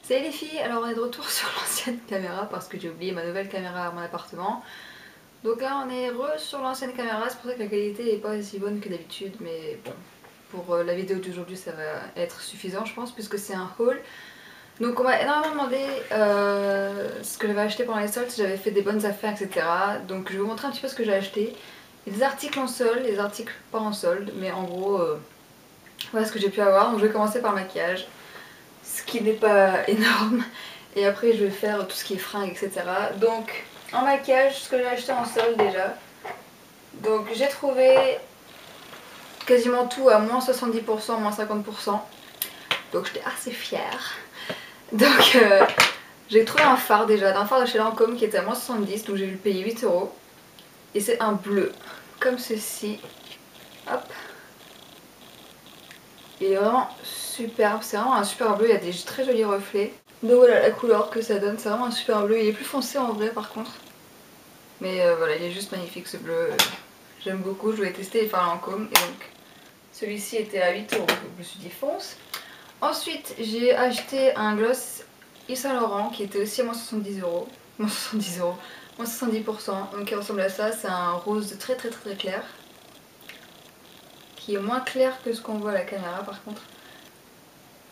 Salut les filles, alors on est de retour sur l'ancienne caméra parce que j'ai oublié ma nouvelle caméra à mon appartement. Donc là on est sur l'ancienne caméra, c'est pour ça que la qualité n'est pas aussi bonne que d'habitude, mais bon, pour la vidéo d'aujourd'hui ça va être suffisant je pense puisque c'est un haul. Donc on m'a énormément demandé ce que j'avais acheté pendant les soldes, si j'avais fait des bonnes affaires, etc. Donc je vais vous montrer un petit peu ce que j'ai acheté. Il y a des articles en solde, des articles pas en solde, mais en gros voilà ce que j'ai pu avoir. Donc je vais commencer par le maquillage, ce qui n'est pas énorme, et après je vais faire tout ce qui est fringues, etc. Donc en maquillage, ce que j'ai acheté en solde déjà, donc j'ai trouvé quasiment tout à moins 70%, moins 50%, donc j'étais assez fière. Donc j'ai trouvé un fard déjà, d'un fard de chez Lancôme qui était à moins 70, donc j'ai dû le payer 8 €, et c'est un bleu comme ceci, hop. Il est vraiment superbe, c'est vraiment un super bleu, il y a des très jolis reflets. Donc voilà la couleur que ça donne, c'est vraiment un super bleu, il est plus foncé en vrai par contre. Mais voilà, il est juste magnifique ce bleu, j'aime beaucoup, je voulais tester les fards Lancôme et donc celui-ci était à 8 €, donc je me suis dit fonce. Ensuite j'ai acheté un gloss Yves Saint Laurent qui était aussi à moins 70 €, moins 70 €, moins 70%, donc il ressemble à ça, c'est un rose très clair. Qui est moins clair que ce qu'on voit à la caméra par contre.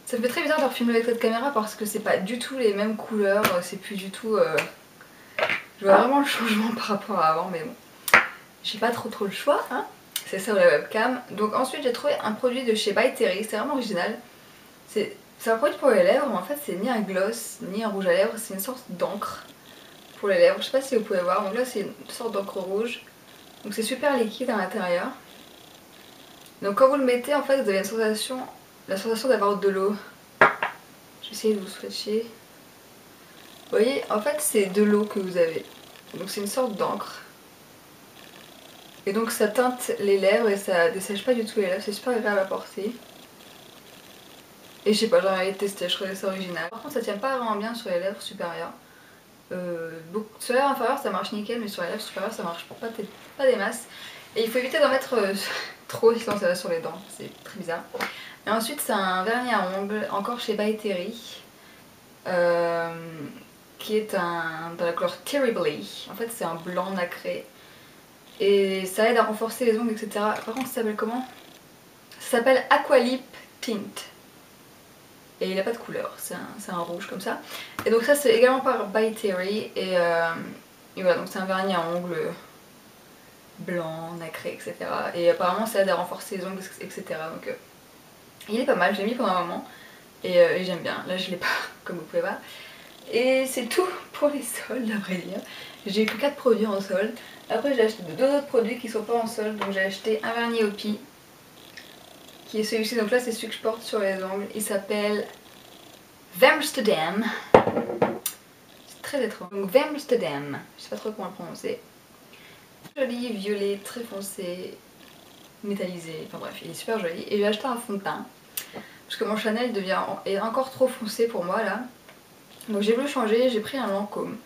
Ça me fait très bizarre de refilmer avec cette caméra parce que c'est pas du tout les mêmes couleurs, c'est plus du tout... Je vois vraiment le changement par rapport à avant, mais bon. J'ai pas trop le choix, hein. C'est ça ou la webcam. Donc ensuite j'ai trouvé un produit de chez By Terry, c'est vraiment original. C'est un produit pour les lèvres, mais en fait c'est ni un gloss, ni un rouge à lèvres, c'est une sorte d'encre pour les lèvres. Je sais pas si vous pouvez voir, donc là c'est une sorte d'encre rouge. Donc c'est super liquide à l'intérieur. Donc quand vous le mettez, en fait vous avez la sensation d'avoir de l'eau. Je vais essayer de vous swatcher. Vous voyez, en fait c'est de l'eau que vous avez. Donc c'est une sorte d'encre. Et donc ça teinte les lèvres et ça dessèche pas du tout les lèvres, c'est super agréable à porter. Et je sais pas, j'ai envie de tester, je trouvais ça original. Par contre ça tient pas vraiment bien sur les lèvres supérieures. Sur les lèvres inférieures ça marche nickel, mais sur les lèvres supérieures ça marche pas des masses. Et il faut éviter d'en mettre trop sinon ça va sur les dents, c'est très bizarre. Et ensuite c'est un vernis à ongles, encore chez By Terry, qui est dans la couleur Terribly. En fait c'est un blanc nacré. Et ça aide à renforcer les ongles, etc. Par contre ça s'appelle comment? Ça s'appelle Aqualip Tint. Et il n'a pas de couleur, c'est un rouge comme ça. Et donc ça c'est également par By Terry. Et voilà, donc c'est un vernis à ongles blanc, nacré, etc. Et apparemment ça aide à renforcer les ongles, etc. Donc il est pas mal, je l'ai mis pendant un moment. Et j'aime bien, là je l'ai pas, comme vous pouvez voir. Et c'est tout pour les soldes à vrai dire. J'ai eu que 4 produits en solde. Après j'ai acheté 2 autres produits qui sont pas en solde. Donc j'ai acheté un vernis Opi, qui est celui-ci, donc là c'est celui que je porte sur les ongles. Il s'appelle Vamsterdam. C'est très étrange. Donc Vamsterdam, je sais pas trop comment le prononcer. Joli, violet, très foncé, métallisé, enfin bref il est super joli. Et j'ai acheté un fond de teint parce que mon Chanel est encore trop foncé pour moi là. Donc j'ai voulu changer, j'ai pris un Lancôme.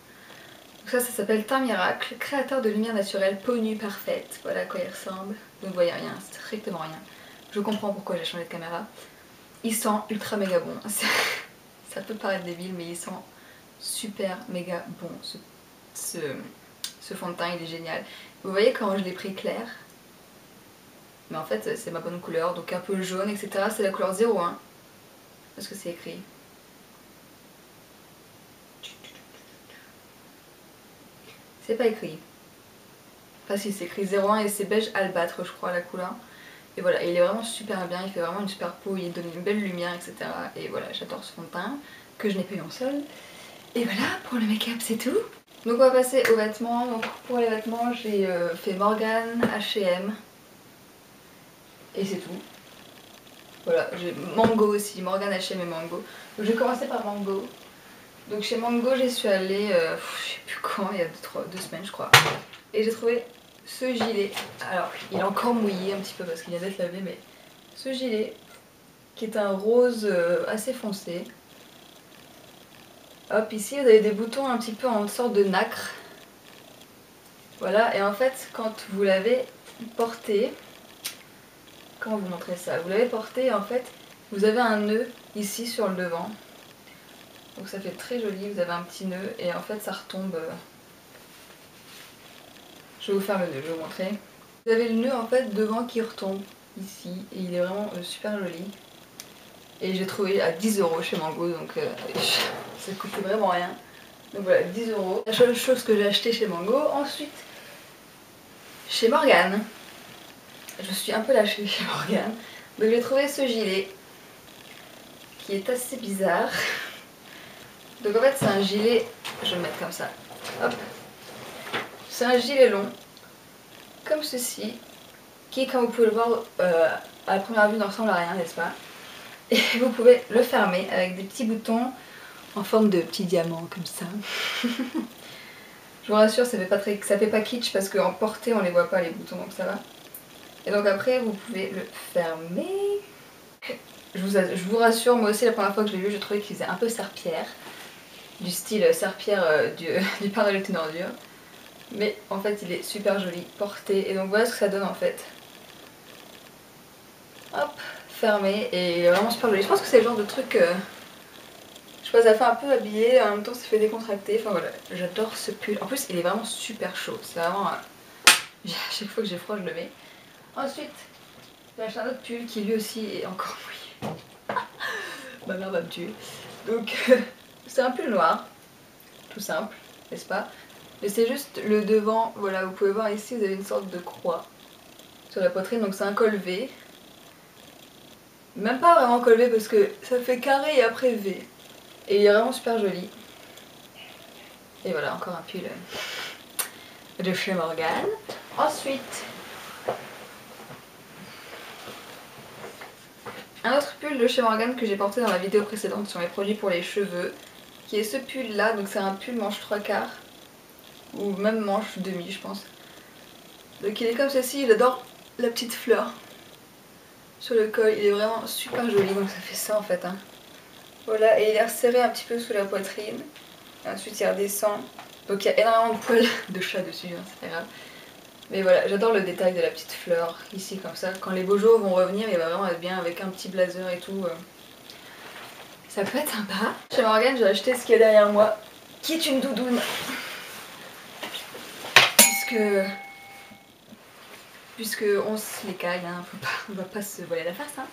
Donc ça s'appelle Teint Miracle, créateur de lumière naturelle, peau nue parfaite. Voilà à quoi il ressemble. Donc vous voyez rien, strictement rien. Je comprends pourquoi j'ai changé de caméra. Il sent ultra méga bon. Ça peut paraître débile mais il sent super méga bon. Ce fond de teint il est génial. Vous voyez quand je l'ai pris clair, mais en fait c'est ma bonne couleur, donc un peu jaune, etc. C'est la couleur 01. Parce que c'est écrit. C'est pas écrit. Enfin si, c'est écrit 01 et c'est beige albâtre je crois la couleur. Et voilà, il est vraiment super bien, il fait vraiment une super peau, il donne une belle lumière, etc. Et voilà, j'adore ce fond de teint que je n'ai pas eu en solde. Et voilà, pour le make-up c'est tout. Donc on va passer aux vêtements. Donc pour les vêtements j'ai fait Morgan, H&M. Et c'est tout. Voilà, j'ai Mango aussi, Morgan, H&M et Mango. Donc je vais commencer par Mango. Donc chez Mango j'y suis allée, je sais plus quand, il y a 2 semaines je crois. Et j'ai trouvé ce gilet. Alors il est encore mouillé un petit peu parce qu'il vient d'être lavé, mais ce gilet qui est un rose assez foncé. Hop, ici vous avez des boutons un petit peu en sorte de nacre. Voilà, et en fait quand vous l'avez porté, comment vous montrer ça? Vous l'avez porté et en fait vous avez un nœud ici sur le devant. Donc ça fait très joli, vous avez un petit nœud et en fait ça retombe. Je vais vous faire le nœud, je vais vous montrer. Vous avez le nœud en fait devant qui retombe ici et il est vraiment super joli. Et j'ai trouvé à 10 € chez Mango, donc ça coûtait vraiment rien. Donc voilà, 10 €. La seule chose que j'ai acheté chez Mango. Ensuite, chez Morgane. Je suis un peu lâchée chez Morgane. Donc j'ai trouvé ce gilet qui est assez bizarre. Donc en fait c'est un gilet, je vais le mettre comme ça. Hop. C'est un gilet long, comme ceci, qui comme vous pouvez le voir à la première vue ne ressemble à rien, n'est-ce pas? Et vous pouvez le fermer avec des petits boutons en forme de petits diamants comme ça. Je vous rassure, ça fait pas kitsch parce qu'en portée on les voit pas les boutons, donc ça va. Et donc après vous pouvez le fermer. Je vous rassure, moi aussi la première fois que je l'ai vu, je trouvais qu'il faisait un peu serpillère. Du style serpillère du Père Noël est une ordure. Mais en fait il est super joli porté. Et donc voilà ce que ça donne en fait. Hop, fermé. Et il est vraiment super joli. Je pense que c'est le genre de truc... je sais pas, ça fait un peu habillé, en même temps ça fait décontracté. Enfin voilà, j'adore ce pull. En plus il est vraiment super chaud. C'est vraiment... à chaque fois que j'ai froid je le mets. Ensuite, j'ai acheté un autre pull qui lui aussi est encore mouillé. Ma mère va me tuer. Donc c'est un pull noir. Tout simple, n'est-ce pas? Mais c'est juste le devant, voilà, vous pouvez voir ici, vous avez une sorte de croix sur la poitrine, donc c'est un col V. Même pas vraiment col V parce que ça fait carré et après V. Et il est vraiment super joli. Et voilà, encore un pull de chez Morgane. Ensuite, un autre pull de chez Morgane que j'ai porté dans la vidéo précédente sur mes produits pour les cheveux, qui est ce pull là, donc c'est un pull manche 3/4 ou même manche demi je pense. Donc il est comme ceci, j'adore la petite fleur sur le col, il est vraiment super joli, donc ça fait ça en fait. Hein. Voilà, et il est resserré un petit peu sous la poitrine, et ensuite il redescend, donc il y a énormément de poils de chat dessus, hein, c'est pas grave. Mais voilà, j'adore le détail de la petite fleur ici comme ça, quand les beaux jours vont revenir il va vraiment être bien avec un petit blazer et tout. Ça peut être sympa. Chez Morgane j'ai acheté ce qu'il y a derrière moi, qui est une doudoune. Puisque on se les caille, hein, on va pas se voiler la face. Hein.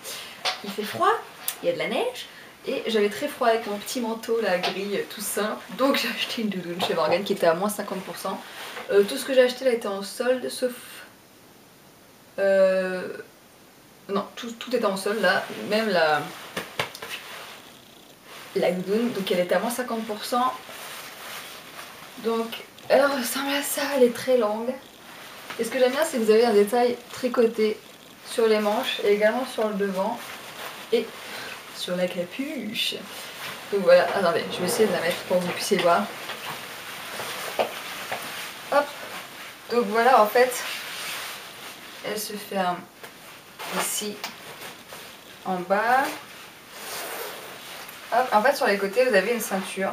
Il fait froid, il y a de la neige, et j'avais très froid avec mon petit manteau là gris tout simple. Donc j'ai acheté une doudoune chez Morgane qui était à moins 50%. Tout ce que j'ai acheté là était en solde, sauf... non, tout était en solde là, même la doudoune, donc elle était à moins 50%. Donc elle ressemble à ça, elle est très longue. Et ce que j'aime bien c'est que vous avez un détail tricoté sur les manches et également sur le devant et sur la capuche. Donc voilà, attendez, je vais essayer de la mettre pour que vous puissiez voir. Hop. Donc voilà, en fait, elle se ferme ici en bas. Hop. En fait sur les côtés vous avez une ceinture.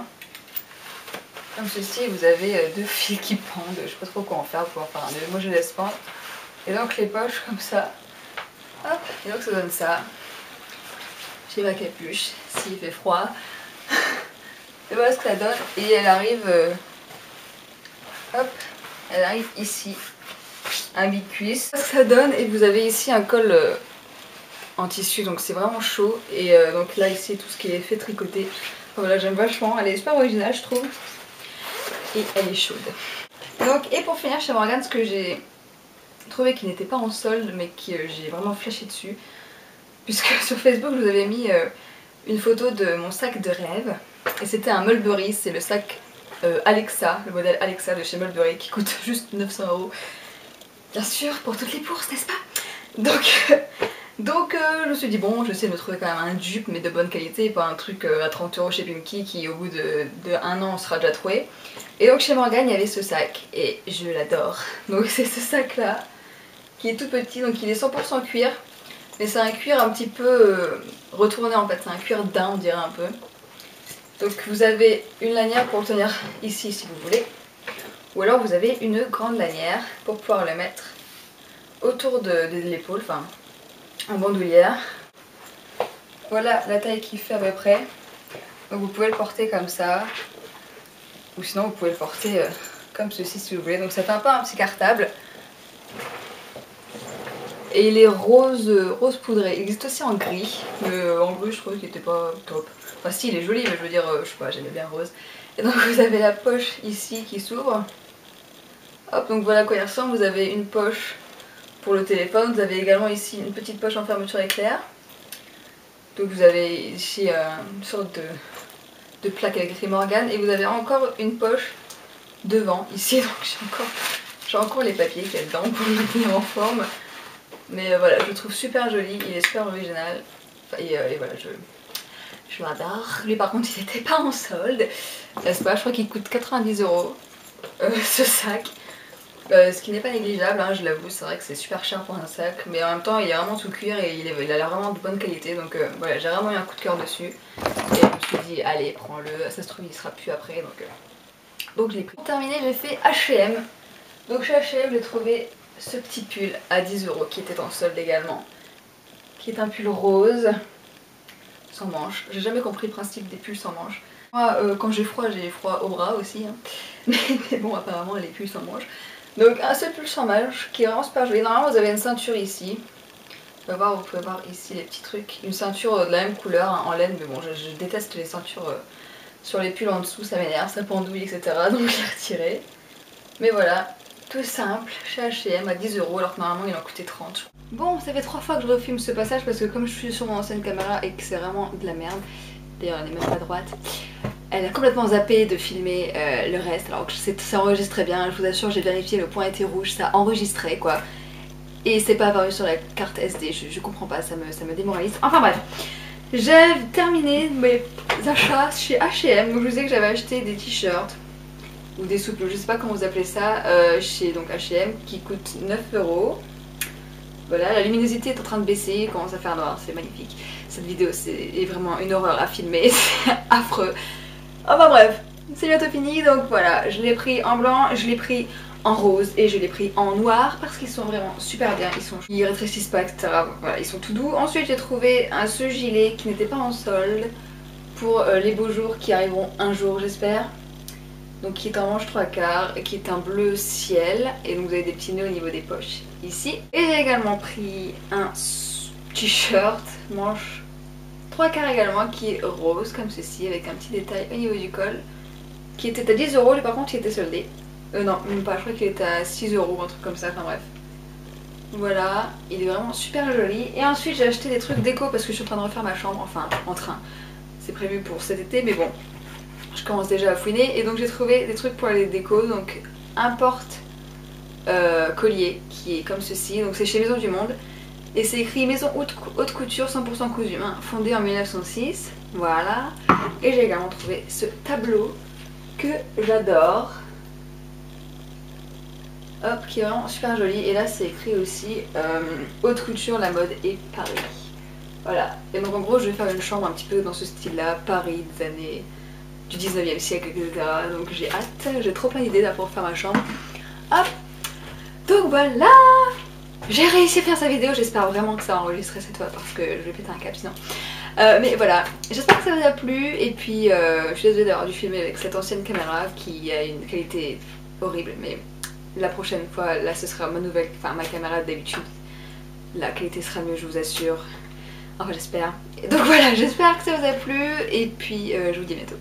Comme ceci, vous avez deux fils qui pendent, je sais pas trop quoi en faire pour en faire un nœud, moi je laisse pendre. Et donc les poches comme ça, hop, et donc ça donne ça. J'ai ma capuche, s'il fait froid. Et voilà ce que ça donne, et elle arrive, hop, elle arrive ici, un mi-cuisse. Voilà ce que ça donne, et vous avez ici un col en tissu, donc c'est vraiment chaud. Et donc là ici, tout ce qui est fait tricoter. Enfin, voilà, j'aime vachement, elle est super originale je trouve. Et elle est chaude. Donc, et pour finir chez Morgane, ce que j'ai trouvé qui n'était pas en solde mais que j'ai vraiment flashé dessus, puisque sur Facebook je vous avais mis une photo de mon sac de rêve et c'était un Mulberry, c'est le sac Alexa, le modèle Alexa de chez Mulberry qui coûte juste 900 €. Bien sûr, pour toutes les bourses, n'est-ce pas? Donc je me suis dit bon, je vais essayer de me trouver quand même un dupe mais de bonne qualité, pas un truc à 30 € chez Pimki qui au bout de 1 an sera déjà troué. Et donc chez Morgane il y avait ce sac et je l'adore. Donc c'est ce sac là qui est tout petit, donc il est 100% cuir. Mais c'est un cuir un petit peu retourné en fait, c'est un cuir daim on dirait un peu. Donc vous avez une lanière pour le tenir ici si vous voulez. Ou alors vous avez une grande lanière pour pouvoir le mettre autour de l'épaule, enfin en bandoulière. Voilà la taille qu'il fait à peu près. Donc vous pouvez le porter comme ça, ou sinon vous pouvez le porter comme ceci si vous voulez. Donc ça fait un peu un petit cartable. Et il est rose, rose poudré. Il existe aussi en gris, mais en gris je trouve qu'il était pas top. Enfin si, il est joli, mais je veux dire, je sais pas, j'aimais bien rose. Et donc vous avez la poche ici qui s'ouvre. Hop, donc voilà à quoi il ressemble. Vous avez une poche pour le téléphone. Vous avez également ici une petite poche en fermeture éclair. Donc vous avez ici une sorte de plaque avec écrit Morgan. Et vous avez encore une poche devant ici. Donc j'ai encore les papiers qu'il y a dedans pour le maintenir en forme. Mais voilà, je le trouve super joli, il est super original. Et voilà, je l'adore. Lui par contre il n'était pas en solde. N'est-ce pas, je crois qu'il coûte 90 € ce sac. Ce qui n'est pas négligeable, hein, je l'avoue, c'est vrai que c'est super cher pour un sac. Mais en même temps il est vraiment tout cuir et il a l'air vraiment de bonne qualité. Donc voilà, j'ai vraiment eu un coup de cœur dessus. Et je me suis dit, allez, prends-le, ça se trouve il sera plus après. Donc je l'ai pris. Pour terminer, j'ai fait H&M. Donc chez H&M j'ai trouvé ce petit pull à 10 € qui était en solde également, qui est un pull rose sans manches. J'ai jamais compris le principe des pulls sans manches. Moi quand j'ai froid au bras aussi hein. Mais bon, apparemment les pulls sans manches. Donc un seul pull sans manches qui est vraiment super joli. Normalement vous avez une ceinture ici, vous pouvez voir ici les petits trucs, une ceinture de la même couleur hein, en laine. Mais bon, je déteste les ceintures sur les pulls en dessous, ça m'énerve, ça pendouille etc. Donc je l'ai retiré. Mais voilà, tout simple, chez H&M à 10 € alors que normalement il en coûtait 30. Bon, ça fait 3 fois que je refilme ce passage parce que comme je suis sur mon ancienne caméra et que c'est vraiment de la merde, d'ailleurs elle n'est même pas droite, elle a complètement zappé de filmer le reste alors que ça enregistrait bien, je vous assure, j'ai vérifié, le point était rouge, ça enregistrait quoi. Et c'est pas apparu sur la carte SD, je comprends pas, ça me démoralise. Enfin bref, j'ai terminé mes achats chez H&M, donc je vous disais que j'avais acheté des t-shirts ou des soupes, je sais pas comment vous appelez ça, chez donc H&M qui coûte 9 €. Voilà, la luminosité est en train de baisser, il commence à faire noir, c'est magnifique. Cette vidéo est vraiment une horreur à filmer, c'est affreux. Enfin bref, c'est bientôt fini, donc voilà, je l'ai pris en blanc, je l'ai pris en rose et je l'ai pris en noir parce qu'ils sont vraiment super bien, ils rétrécissent pas etc. Voilà, ils sont tout doux. Ensuite j'ai trouvé ce gilet qui n'était pas en solde pour les beaux jours qui arriveront un jour j'espère. Donc qui est en manche 3/4, qui est un bleu ciel, et donc vous avez des petits nœuds au niveau des poches ici. Et j'ai également pris un t-shirt manche 3/4 également qui est rose comme ceci avec un petit détail au niveau du col qui était à 10 €, lui par contre il était soldé. Non, même pas, je crois qu'il était à 6 € ou un truc comme ça, enfin bref. Voilà, il est vraiment super joli. Et ensuite j'ai acheté des trucs déco parce que je suis en train de refaire ma chambre, enfin en train. C'est prévu pour cet été mais bon. Je commence déjà à fouiner et donc j'ai trouvé des trucs pour les décos, donc un porte collier qui est comme ceci, donc c'est chez Maison du Monde et c'est écrit Maison haute couture 100% cousu main, fondée en 1906, voilà. Et j'ai également trouvé ce tableau que j'adore, hop, qui est vraiment super joli et là c'est écrit aussi haute couture, la mode et Paris, voilà. Et donc en gros je vais faire une chambre un petit peu dans ce style là, Paris des années du 19e siècle, etc. Donc j'ai hâte, j'ai trop plein d'idées là pour faire ma chambre. Hop. Donc voilà, j'ai réussi à faire sa vidéo, j'espère vraiment que ça a enregistré cette fois parce que je vais péter un câble sinon. Mais voilà, j'espère que ça vous a plu et puis je suis désolée d'avoir dû filmer avec cette ancienne caméra qui a une qualité horrible, mais la prochaine fois, là ce sera ma nouvelle, enfin ma caméra d'habitude. La qualité sera mieux, je vous assure. Enfin j'espère. Donc voilà, j'espère que ça vous a plu et puis je vous dis à bientôt.